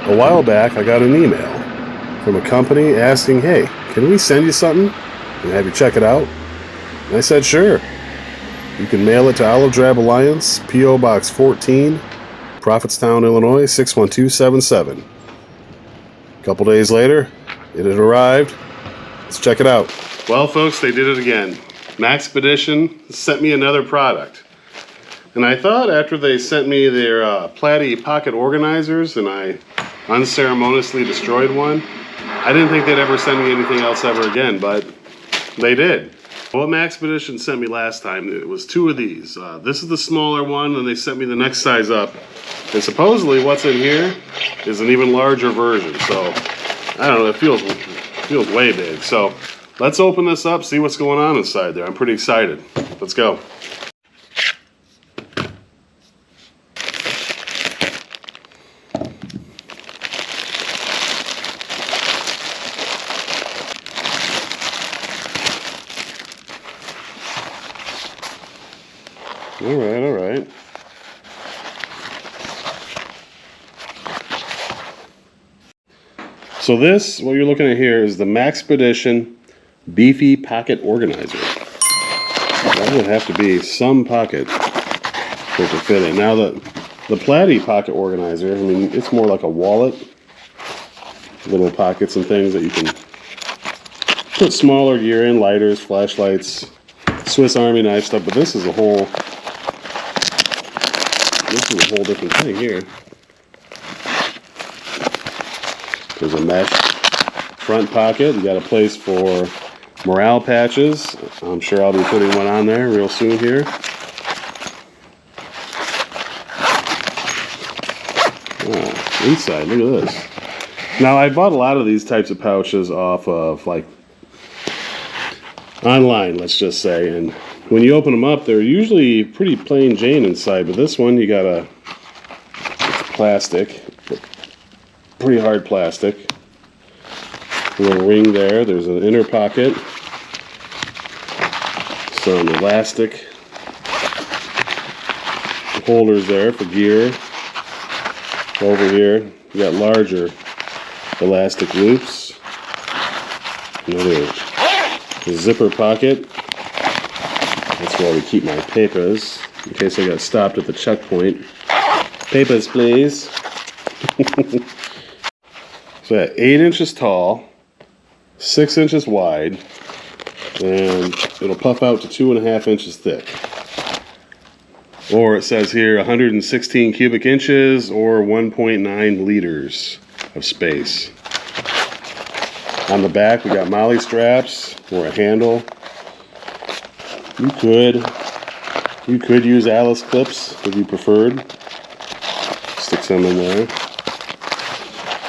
A while back, I got an email from a company asking, hey, can we send you something and have you check it out? And I said, sure. You can mail it to Olive Drab Alliance, P.O. Box 14, Prophetstown, Illinois, 61277. A couple days later, it had arrived. Let's check it out. Well, folks, they did it again. Maxpedition sent me another product. And I thought after they sent me their Platy Pocket Organizers and I unceremoniously destroyed one, I didn't think they'd ever send me anything else ever again, but they did. What Maxpedition sent me last time, it was two of these. This is the smaller one, and they sent me the next size up. And supposedly what's in here is an even larger version. So, I don't know, it feels way big. So, let's open this up, see what's going on inside there. I'm pretty excited. Let's go. All right. So this, what you're looking at here, is the Maxpedition Beefy Pocket Organizer. That would have to be some pocket for it to fit in. Now the Platy Pocket Organizer, I mean, it's more like a wallet. Little pockets and things that you can put smaller gear in, lighters, flashlights, Swiss Army knife stuff, but this is a whole different thing here. There's a mesh front pocket. You got a place for morale patches. I'm sure I'll be putting one on there real soon here. Oh, inside, look at this. Now, I bought a lot of these types of pouches off of, like, online, let's just say, and when you open them up, they're usually pretty plain Jane inside, but this one, you got it's plastic, pretty hard plastic. A little ring there. There's an inner pocket, some elastic holders there for gear. Over here, you got larger elastic loops. Another zipper pocket. That's where we keep my papers in case I got stopped at the checkpoint. Papers, please. So yeah, 8 inches tall, 6 inches wide, and it'll puff out to 2.5 inches thick. Or it says here 116 cubic inches or 1.9 liters of space. On the back, we got molly straps or a handle. You could use Alice clips if you preferred. Stick some in there.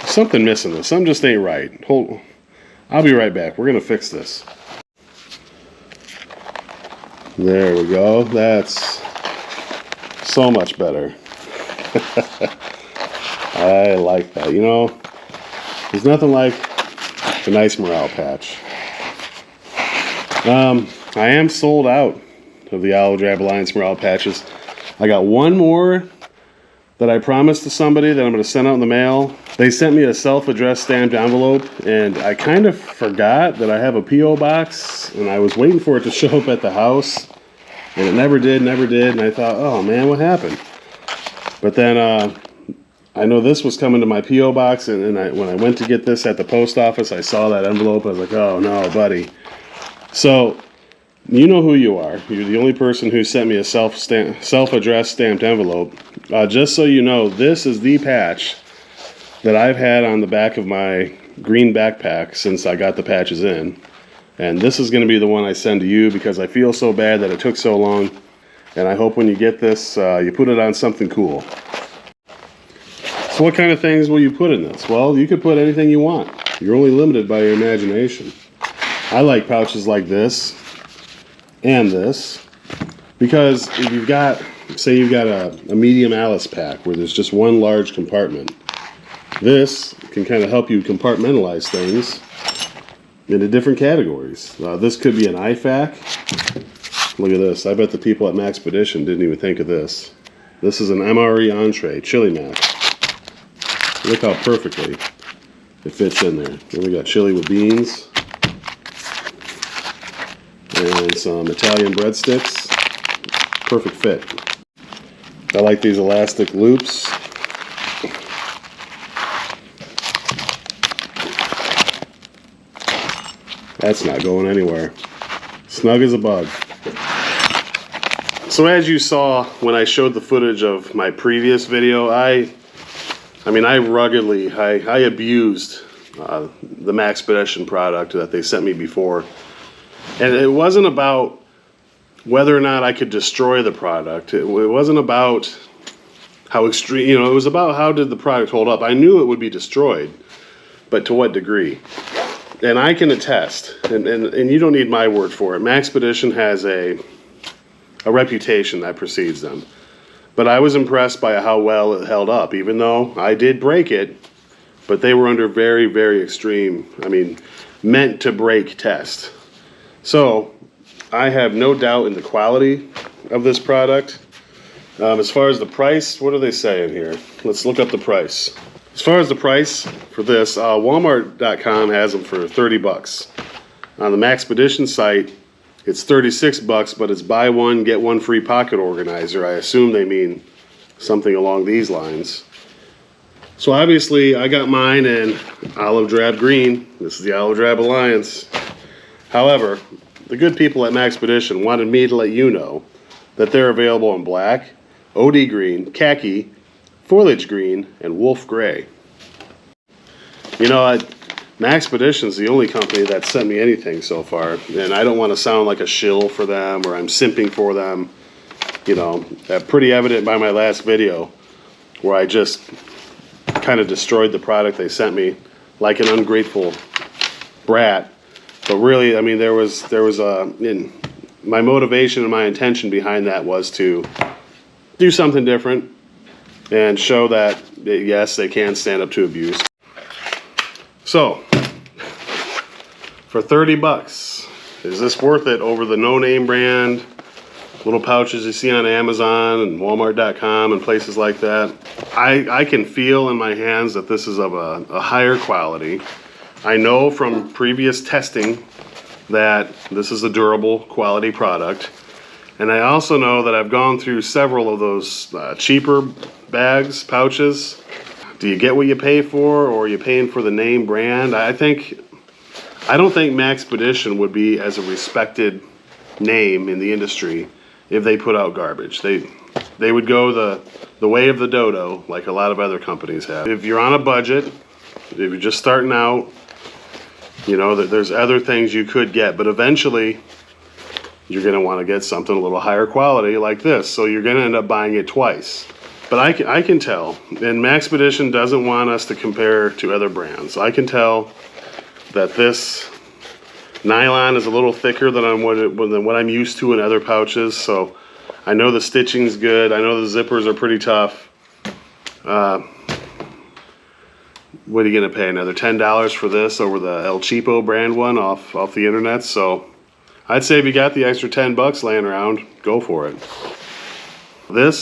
Something missing this. Something just ain't right. I'll be right back. We're gonna fix this. There we go. That's so much better. I like that. You know, there's nothing like a nice morale patch. I am sold out of the Olive Drab Alliance morale patches. I got one more that I promised to somebody that I'm going to send out in the mail. They sent me a self-addressed stamped envelope, and I kind of forgot that I have a P.O. box, and I was waiting for it to show up at the house, and it never did, and I thought, oh man, what happened? But then I know this was coming to my P.O. box, and when I went to get this at the post office, I saw that envelope. I was like, oh no, buddy. So, you know who you are. You're the only person who sent me a self-addressed stamped envelope. Just so you know, this is the patch that I've had on the back of my green backpack since I got the patches in. And this is going to be the one I send to you because I feel so bad that it took so long. And I hope when you get this, you put it on something cool. So what kind of things will you put in this? Well, you could put anything you want. You're only limited by your imagination. I like pouches like this and this because if you've got, say you've got a medium Alice pack where there's just one large compartment, this can kind of help you compartmentalize things into different categories. This could be an IFAK. Look at this. I bet the people at Maxpedition didn't even think of this. This is an MRE entree chili mat. Look how perfectly it fits in there. Then we got chili with beans and some Italian breadsticks. Perfect fit. I like these elastic loops. That's not going anywhere. Snug as a bug. So as you saw when I showed the footage of my previous video, I abused the Maxpedition product that they sent me before. And it wasn't about whether or not I could destroy the product. It wasn't about how extreme, it was about how did the product hold up. I knew it would be destroyed, but to what degree? And I can attest, and you don't need my word for it, Maxpedition has a reputation that precedes them. But I was impressed by how well it held up, even though I did break it, but they were under very, very extreme, meant to break test. So I have no doubt in the quality of this product. As far as the price, what are they saying here? Let's look up the price. As far as the price for this, Walmart.com has them for 30 bucks. On the Maxpedition site, it's 36 bucks, but it's buy one, get one free pocket organizer. I assume they mean something along these lines. So obviously, I got mine in olive drab green. This is the Olive Drab Alliance. However, the good people at Maxpedition wanted me to let you know that they're available in black, OD green, khaki, foliage green, and wolf gray. Maxpedition's the only company that sent me anything so far, and I don't want to sound like a shill for them or I'm simping for them. Pretty evident by my last video where I just kind of destroyed the product they sent me like an ungrateful brat. But really, there was my motivation and my intention behind that was to do something different and show that, yes, they can stand up to abuse. So, for 30 bucks, is this worth it over the no-name brand, little pouches you see on Amazon and Walmart.com and places like that? I can feel in my hands that this is of a higher quality. I know from previous testing that this is a durable quality product. And I also know that I've gone through several of those cheaper bags, pouches. Do you get what you pay for, or are you paying for the name brand? I don't think Maxpedition would be as a respected name in the industry if they put out garbage. They would go the way of the dodo, like a lot of other companies have. If you're on a budget, if you're just starting out, there's other things you could get, but eventually you're going to want to get something a little higher quality like this, so you're going to end up buying it twice. But I can tell, and Maxpedition doesn't want us to compare to other brands. I can tell that this nylon is a little thicker than what I'm used to in other pouches, so I know the stitching's good. I know the zippers are pretty tough. What are you going to pay? Another $10 for this over the El Cheapo brand one off the internet? So I'd say if you got the extra 10 bucks laying around, go for it.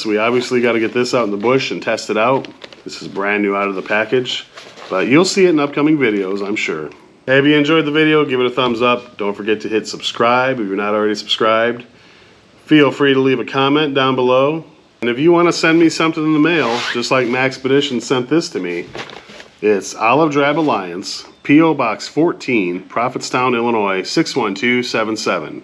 We obviously got to get this out in the bush and test it out. This is brand new out of the package, but you'll see it in upcoming videos, I'm sure. Hey, if you enjoyed the video, give it a thumbs up. Don't forget to hit subscribe if you're not already subscribed. Feel free to leave a comment down below. And if you want to send me something in the mail, just like Maxpedition sent this to me, it's Olive Drab Alliance, P.O. Box 14, Prophetstown, Illinois, 61277.